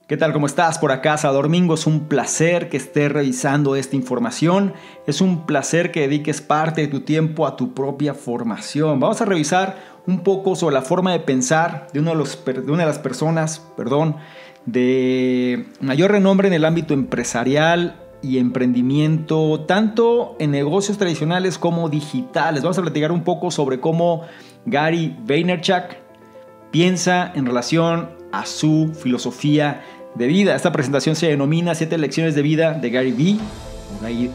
¿Qué tal? ¿Cómo estás? Por acá, Salvador Domingo. Es un placer que estés revisando esta información. Es un placer que dediques parte de tu tiempo a tu propia formación. Vamos a revisar un poco sobre la forma de pensar de una de las personas de mayor renombre en el ámbito empresarial y emprendimiento, tanto en negocios tradicionales como digitales. Vamos a platicar un poco sobre cómo Gary Vaynerchuk piensa en relación a su filosofía de vida. Esta presentación se denomina 7 lecciones de vida de Gary Vee,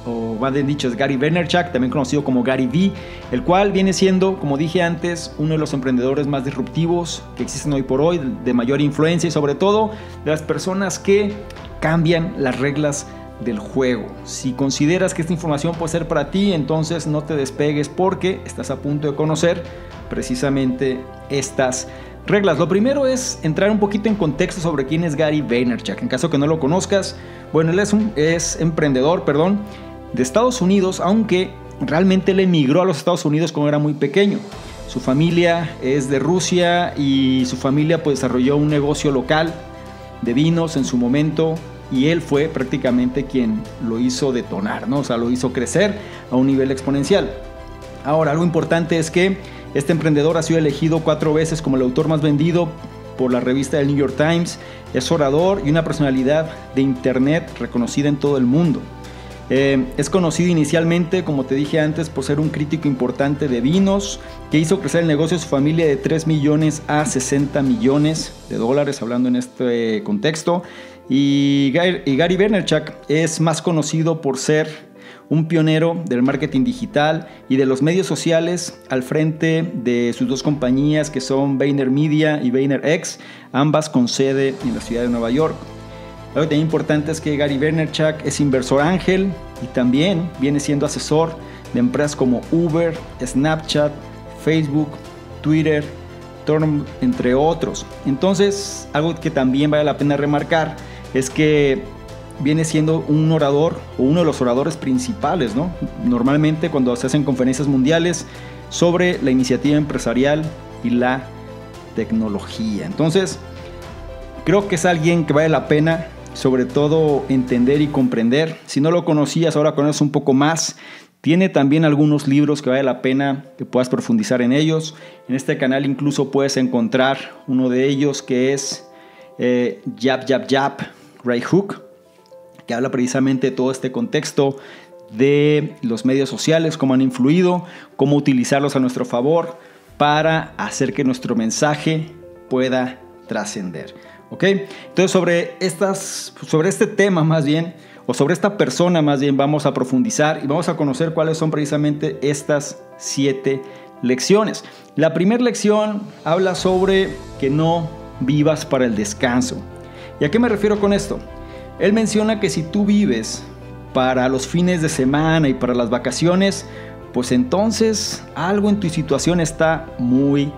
o más bien dicho es Gary Vaynerchuk, también conocido como Gary Vee, el cual viene siendo, como dije antes, uno de los emprendedores más disruptivos que existen hoy por hoy, de mayor influencia y sobre todo de las personas que cambian las reglas del juego. Si consideras que esta información puede ser para ti, entonces no te despegues porque estás a punto de conocer precisamente estas reglas. Lo primero es entrar un poquito en contexto sobre quién es Gary Vaynerchuk. En caso que no lo conozcas, bueno, él es emprendedor, de Estados Unidos, aunque realmente él emigró a los Estados Unidos cuando era muy pequeño. Su familia es de Rusia y su familia pues desarrolló un negocio local de vinos en su momento y él fue prácticamente quien lo hizo detonar, ¿no? O sea, lo hizo crecer a un nivel exponencial. Ahora, algo importante es que este emprendedor ha sido elegido 4 veces como el autor más vendido por la revista del New York Times. Es orador y una personalidad de internet reconocida en todo el mundo. Es conocido inicialmente, como te dije antes, por ser un crítico importante de vinos, que hizo crecer el negocio de su familia de 3 millones a 60 millones de dólares, hablando en este contexto. Y Gary Vaynerchuk es más conocido por ser un pionero del marketing digital y de los medios sociales al frente de sus 2 compañías que son VaynerMedia y VaynerX, ambas con sede en la ciudad de Nueva York. Algo también importante es que Gary Vaynerchuk es inversor ángel y también viene siendo asesor de empresas como Uber, Snapchat, Facebook, Twitter, Torm, entre otros. Entonces, algo que también vale la pena remarcar es que viene siendo un orador o uno de los oradores principales, ¿no? Normalmente cuando se hacen conferencias mundiales sobre la iniciativa empresarial y la tecnología. Entonces, creo que es alguien que vale la pena sobre todo entender y comprender. Si no lo conocías, ahora conoces un poco más. Tiene también algunos libros que vale la pena que puedas profundizar en ellos. En este canal incluso puedes encontrar uno de ellos que es Yap Yap Yap, Right Hook, que habla precisamente de todo este contexto de los medios sociales, cómo han influido, cómo utilizarlos a nuestro favor para hacer que nuestro mensaje pueda trascender. ¿Ok? Entonces sobre este tema más bien, o sobre esta persona más bien, vamos a profundizar y vamos a conocer cuáles son precisamente estas 7 lecciones. La primera lección habla sobre que no vivas para el descanso. ¿Y a qué me refiero con esto? Él menciona que si tú vives para los fines de semana y para las vacaciones, pues entonces algo en tu situación está muy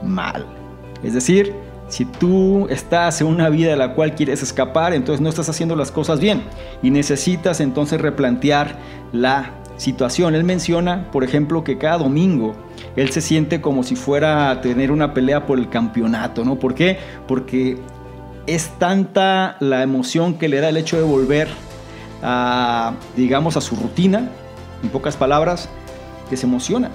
mal. Es decir, si tú estás en una vida de la cual quieres escapar, entonces no estás haciendo las cosas bien y necesitas entonces replantear la situación. Él menciona, por ejemplo, que cada domingo él se siente como si fuera a tener una pelea por el campeonato, ¿no? ¿Por qué? Porque es tanta la emoción que le da el hecho de volver a su rutina, en pocas palabras, que se emociona.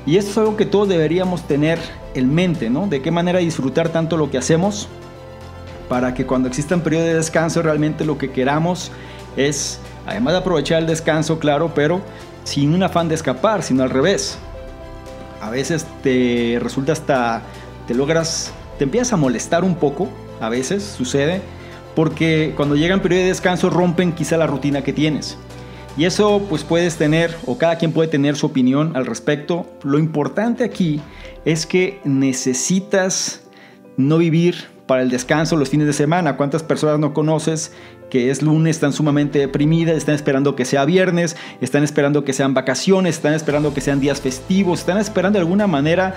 Y esto es algo que todos deberíamos tener en mente, ¿no? De qué manera disfrutar tanto lo que hacemos para que cuando exista un periodo de descanso realmente lo que queramos es, además de aprovechar el descanso, claro, pero sin un afán de escapar, sino al revés. A veces te resulta te empiezas a molestar un poco. A veces sucede porque cuando llega un periodo de descanso rompen quizá la rutina que tienes. Y eso pues puedes tener, o cada quien puede tener su opinión al respecto. Lo importante aquí es que necesitas no vivir para el descanso los fines de semana. ¿Cuántas personas no conoces que es lunes, están sumamente deprimidas, están esperando que sea viernes, están esperando que sean vacaciones, están esperando que sean días festivos, están esperando de alguna manera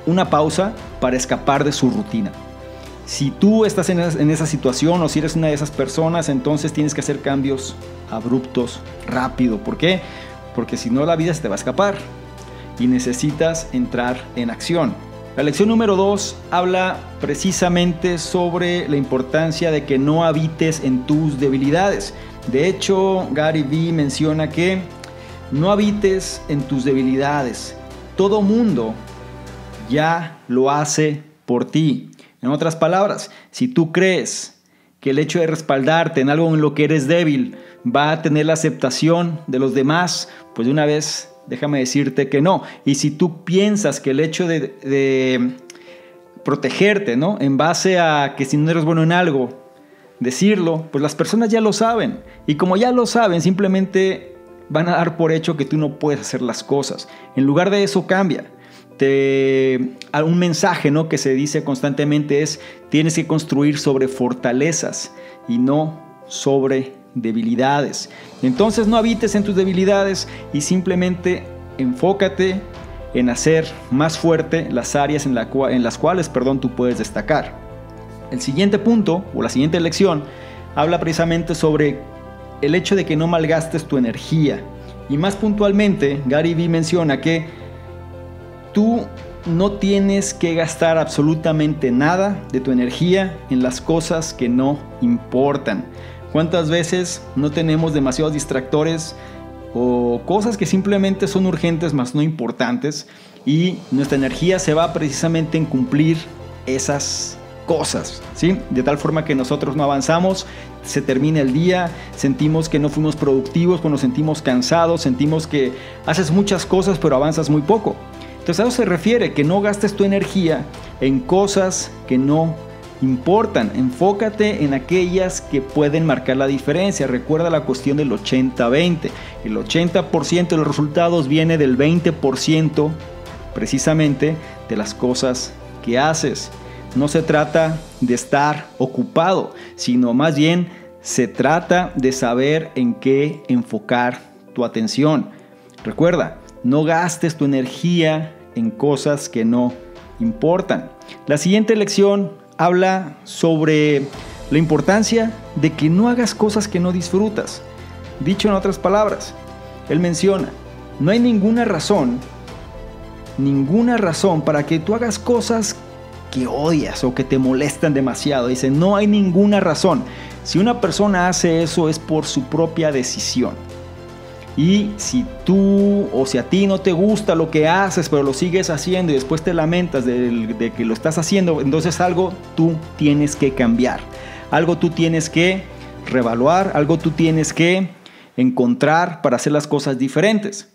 una pausa para escapar de su rutina? Si tú estás en esa situación o si eres una de esas personas, entonces tienes que hacer cambios abruptos, rápido. ¿Por qué? Porque si no, la vida se te va a escapar y necesitas entrar en acción. La lección número 2 habla precisamente sobre la importancia de que no habites en tus debilidades. De hecho, Gary Vee menciona que no habites en tus debilidades. Todo mundo ya lo hace por ti. En otras palabras, si tú crees que el hecho de respaldarte en algo en lo que eres débil va a tener la aceptación de los demás, pues de una vez déjame decirte que no. Y si tú piensas que el hecho de protegerte, ¿no?, en base a que si no eres bueno en algo, decirlo, pues las personas ya lo saben. Y como ya lo saben, simplemente van a dar por hecho que tú no puedes hacer las cosas. En lugar de eso, cambia. Un mensaje, ¿no?, que se dice constantemente es: tienes que construir sobre fortalezas y no sobre debilidades. Entonces no habites en tus debilidades y simplemente enfócate en hacer más fuerte las áreas en las cuales tú puedes destacar. El siguiente punto o la siguiente lección habla precisamente sobre el hecho de que no malgastes tu energía. Y más puntualmente, Gary Vee menciona que tú no tienes que gastar absolutamente nada de tu energía en las cosas que no importan. ¿Cuántas veces no tenemos demasiados distractores o cosas que simplemente son urgentes más no importantes, y nuestra energía se va precisamente en cumplir esas cosas, ¿sí? De tal forma que nosotros no avanzamos, se termina el día, sentimos que no fuimos productivos, nos sentimos cansados, sentimos que haces muchas cosas pero avanzas muy poco. Entonces a eso se refiere, que no gastes tu energía en cosas que no importan. Enfócate en aquellas que pueden marcar la diferencia. Recuerda la cuestión del 80-20. El 80% de los resultados viene del 20% precisamente de las cosas que haces. No se trata de estar ocupado, sino más bien se trata de saber en qué enfocar tu atención. Recuerda, no gastes tu energía en cosas que no importan. La siguiente lección habla sobre la importancia de que no hagas cosas que no disfrutas. Dicho en otras palabras, él menciona: no hay ninguna razón para que tú hagas cosas que odias o que te molestan demasiado. Dice, no hay ninguna razón. Si una persona hace eso es por su propia decisión. Y si a ti no te gusta lo que haces, pero lo sigues haciendo y después te lamentas de que lo estás haciendo, entonces algo tú tienes que cambiar. Algo tú tienes que reevaluar, algo tú tienes que encontrar para hacer las cosas diferentes.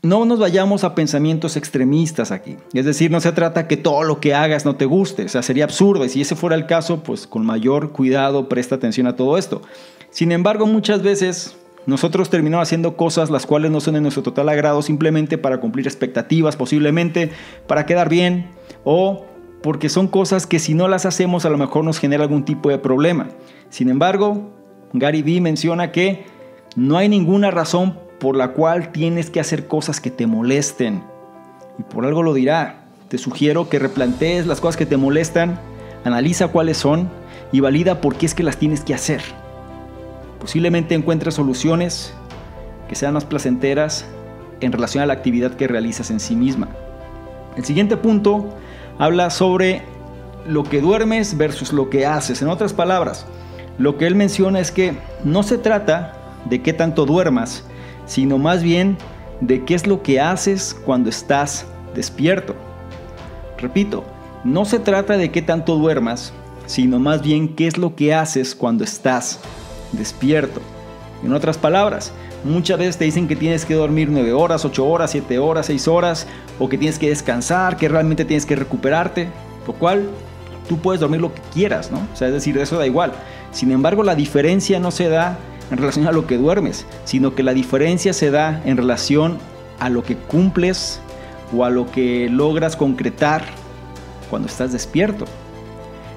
No nos vayamos a pensamientos extremistas aquí. Es decir, no se trata que todo lo que hagas no te guste. O sea, sería absurdo. Y si ese fuera el caso, pues con mayor cuidado presta atención a todo esto. Sin embargo, muchas veces nosotros terminamos haciendo cosas las cuales no son de nuestro total agrado, simplemente para cumplir expectativas, posiblemente para quedar bien, o porque son cosas que si no las hacemos a lo mejor nos genera algún tipo de problema. Sin embargo, Gary Vee menciona que no hay ninguna razón por la cual tienes que hacer cosas que te molesten. Y por algo lo dirá. Te sugiero que replantees las cosas que te molestan, analiza cuáles son y valida por qué es que las tienes que hacer. Posiblemente encuentres soluciones que sean más placenteras en relación a la actividad que realizas en sí misma. El siguiente punto habla sobre lo que duermes versus lo que haces. En otras palabras, lo que él menciona es que no se trata de qué tanto duermas, sino más bien de qué es lo que haces cuando estás despierto. Repito, no se trata de qué tanto duermas, sino más bien qué es lo que haces cuando estás despierto. En otras palabras, muchas veces te dicen que tienes que dormir 9 horas, 8 horas, 7 horas, 6 horas, o que tienes que descansar, que realmente tienes que recuperarte, lo cual tú puedes dormir lo que quieras, ¿no? O sea, es decir, eso da igual. Sin embargo, la diferencia no se da en relación a lo que duermes, sino que la diferencia se da en relación a lo que cumples o a lo que logras concretar cuando estás despierto.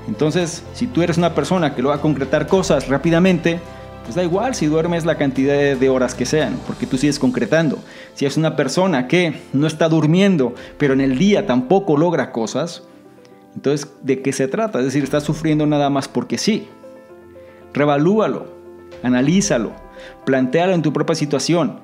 Entonces, si tú eres una persona que logra concretar cosas rápidamente, pues da igual si duermes la cantidad de horas que sean, porque tú sigues concretando. Si es una persona que no está durmiendo, pero en el día tampoco logra cosas, entonces, ¿de qué se trata? Es decir, estás sufriendo nada más porque sí. Revalúalo, analízalo, plantéalo en tu propia situación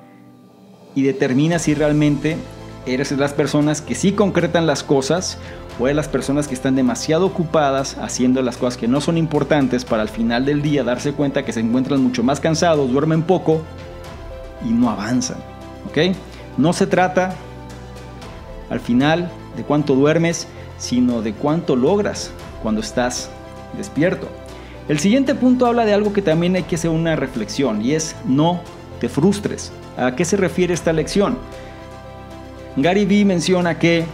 y determina si realmente ¿Eres de las personas que sí concretan las cosas o eres las personas que están demasiado ocupadas haciendo las cosas que no son importantes para al final del día darse cuenta que se encuentran mucho más cansados, duermen poco y no avanzan? ¿Ok? No se trata al final de cuánto duermes, sino de cuánto logras cuando estás despierto. El siguiente punto habla de algo que también hay que hacer una reflexión, y es: no te frustres. ¿A qué se refiere esta lección? Gary Vee menciona que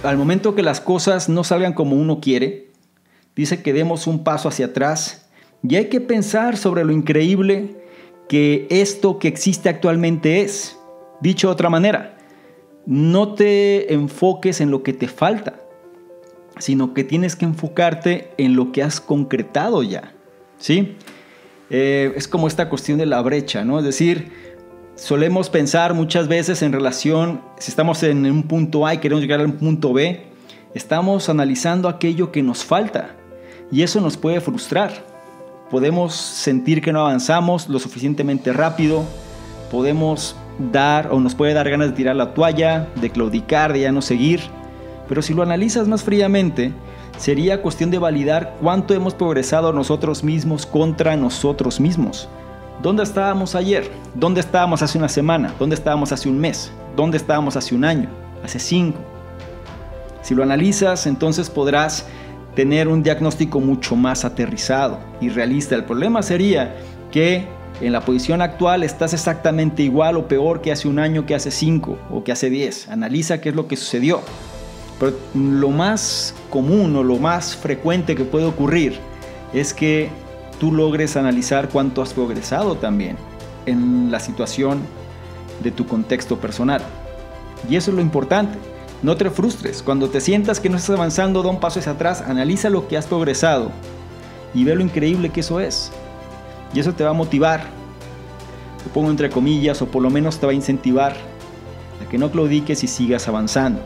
al momento que las cosas no salgan como uno quiere, dice que demos un paso hacia atrás y hay que pensar sobre lo increíble que esto que existe actualmente es. Dicho de otra manera, no te enfoques en lo que te falta, sino que tienes que enfocarte en lo que has concretado ya, ¿sí? Es como esta cuestión de la brecha, ¿no? Es decir, solemos pensar muchas veces en relación, si estamos en un punto A y queremos llegar al punto B, estamos analizando aquello que nos falta y eso nos puede frustrar. Podemos sentir que no avanzamos lo suficientemente rápido, podemos nos puede dar ganas de tirar la toalla, de claudicar, de ya no seguir. Pero si lo analizas más fríamente, sería cuestión de validar cuánto hemos progresado nosotros mismos contra nosotros mismos. ¿Dónde estábamos ayer? ¿Dónde estábamos hace una semana? ¿Dónde estábamos hace un mes? ¿Dónde estábamos hace un año? ¿Hace 5? Si lo analizas, entonces podrás tener un diagnóstico mucho más aterrizado y realista. El problema sería que en la posición actual estás exactamente igual o peor que hace un año, que hace 5 o que hace 10. Analiza qué es lo que sucedió. Pero lo más común o lo más frecuente que puede ocurrir es que tú logres analizar cuánto has progresado también en la situación de tu contexto personal. Y eso es lo importante. No te frustres. Cuando te sientas que no estás avanzando, da un paso hacia atrás, analiza lo que has progresado y ve lo increíble que eso es. Y eso te va a motivar, lo pongo entre comillas, o por lo menos te va a incentivar a que no claudiques y sigas avanzando.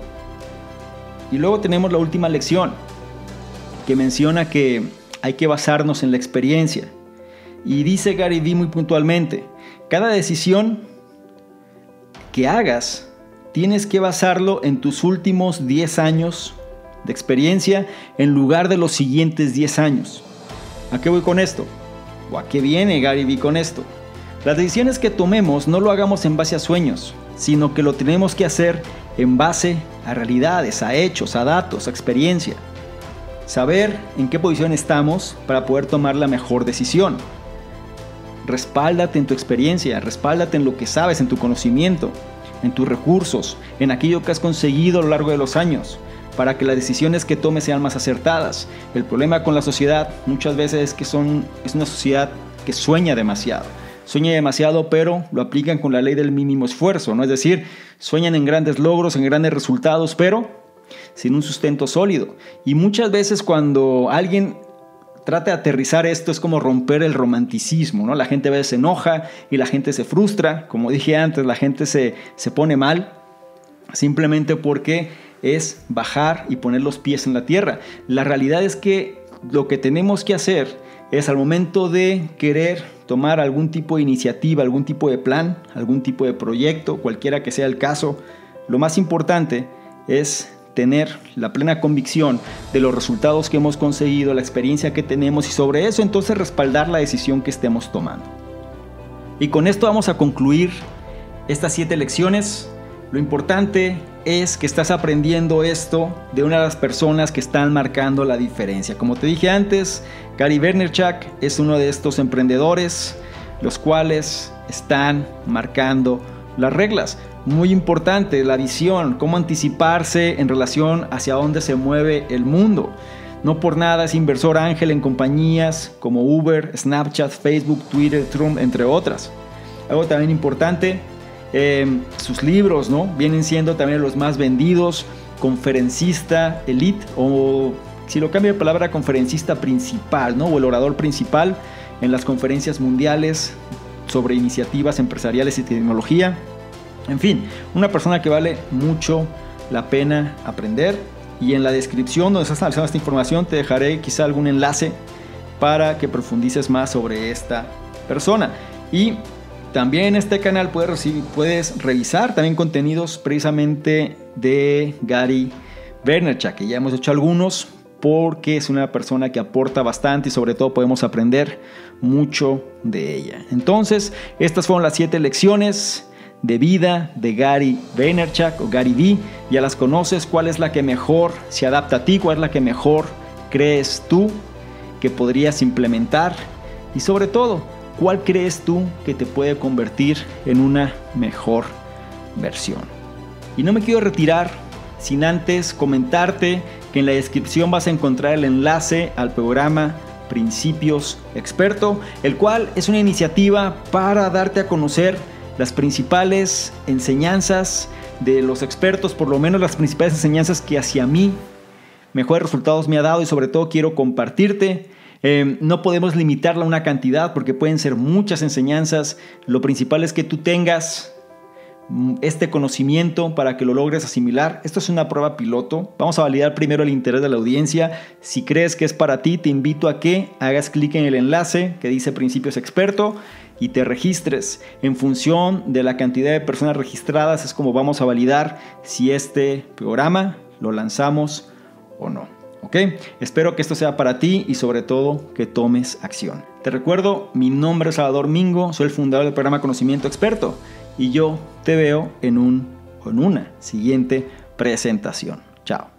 Y luego tenemos la última lección, que menciona que hay que basarnos en la experiencia. Y dice Gary Vee muy puntualmente: cada decisión que hagas, tienes que basarlo en tus últimos 10 años de experiencia en lugar de los siguientes 10 años. ¿A qué voy con esto? ¿O a qué viene Gary Vee con esto? Las decisiones que tomemos no lo hagamos en base a sueños, sino que lo tenemos que hacer en base a realidades, a hechos, a datos, a experiencia. Saber en qué posición estamos para poder tomar la mejor decisión. Respáldate en tu experiencia, respáldate en lo que sabes, en tu conocimiento, en tus recursos, en aquello que has conseguido a lo largo de los años, para que las decisiones que tomes sean más acertadas. El problema con la sociedad muchas veces es que es una sociedad que sueña demasiado, pero lo aplican con la ley del mínimo esfuerzo, ¿no? Es decir, sueñan en grandes logros, en grandes resultados, pero sin un sustento sólido. Y muchas veces cuando alguien trata de aterrizar esto, es como romper el romanticismo, ¿no? La gente a veces se enoja y la gente se frustra. Como dije antes, la gente se pone mal simplemente porque es bajar y poner los pies en la tierra. La realidad es que lo que tenemos que hacer es, al momento de querer tomar algún tipo de iniciativa, algún tipo de plan, algún tipo de proyecto, cualquiera que sea el caso, lo más importante es tener la plena convicción de los resultados que hemos conseguido, la experiencia que tenemos, y sobre eso entonces respaldar la decisión que estemos tomando. Y con esto vamos a concluir estas 7 lecciones. Lo importante es que estás aprendiendo esto de una de las personas que están marcando la diferencia. Como te dije antes, Gary Vaynerchuk es uno de estos emprendedores, los cuales están marcando las reglas. Muy importante, la visión, cómo anticiparse en relación hacia dónde se mueve el mundo. No por nada es inversor ángel en compañías como Uber, Snapchat, Facebook, Twitter, Trump, entre otras. Algo también importante, sus libros, ¿no? Vienen siendo también los más vendidos. Conferencista elite, o si lo cambio de palabra, conferencista principal, ¿no? O el orador principal en las conferencias mundiales sobre iniciativas empresariales y tecnología. En fin, una persona que vale mucho la pena aprender. Y en la descripción donde estás analizando esta información te dejaré quizá algún enlace para que profundices más sobre esta persona. Y También en este canal puedes revisar también contenidos precisamente de Gary Vaynerchuk, que ya hemos hecho algunos, porque es una persona que aporta bastante y sobre todo podemos aprender mucho de ella. Entonces, estas fueron las 7 lecciones de vida de Gary Vaynerchuk o Gary V. Ya las conoces. ¿Cuál es la que mejor se adapta a ti? ¿Cuál es la que mejor crees tú que podrías implementar? Y sobre todo, ¿cuál crees tú que te puede convertir en una mejor versión? Y no me quiero retirar sin antes comentarte que en la descripción vas a encontrar el enlace al programa Principios Experto, el cual es una iniciativa para darte a conocer las principales enseñanzas de los expertos, por lo menos las principales enseñanzas que hacia mí mejores resultados me ha dado y sobre todo quiero compartirte. No podemos limitarla a una cantidad porque pueden ser muchas enseñanzas. Lo principal es que tú tengas este conocimiento para que lo logres asimilar. Esto es una prueba piloto. Vamos a validar primero el interés de la audiencia. Si crees que es para ti, te invito a que hagas clic en el enlace que dice Principios Experto y te registres. En función de la cantidad de personas registradas es como vamos a validar si este programa lo lanzamos o no. ¿Ok? Espero que esto sea para ti y sobre todo que tomes acción. Te recuerdo, mi nombre es Salvador Mingo, soy el fundador del programa Conocimiento Experto y yo te veo en una siguiente presentación. Chao.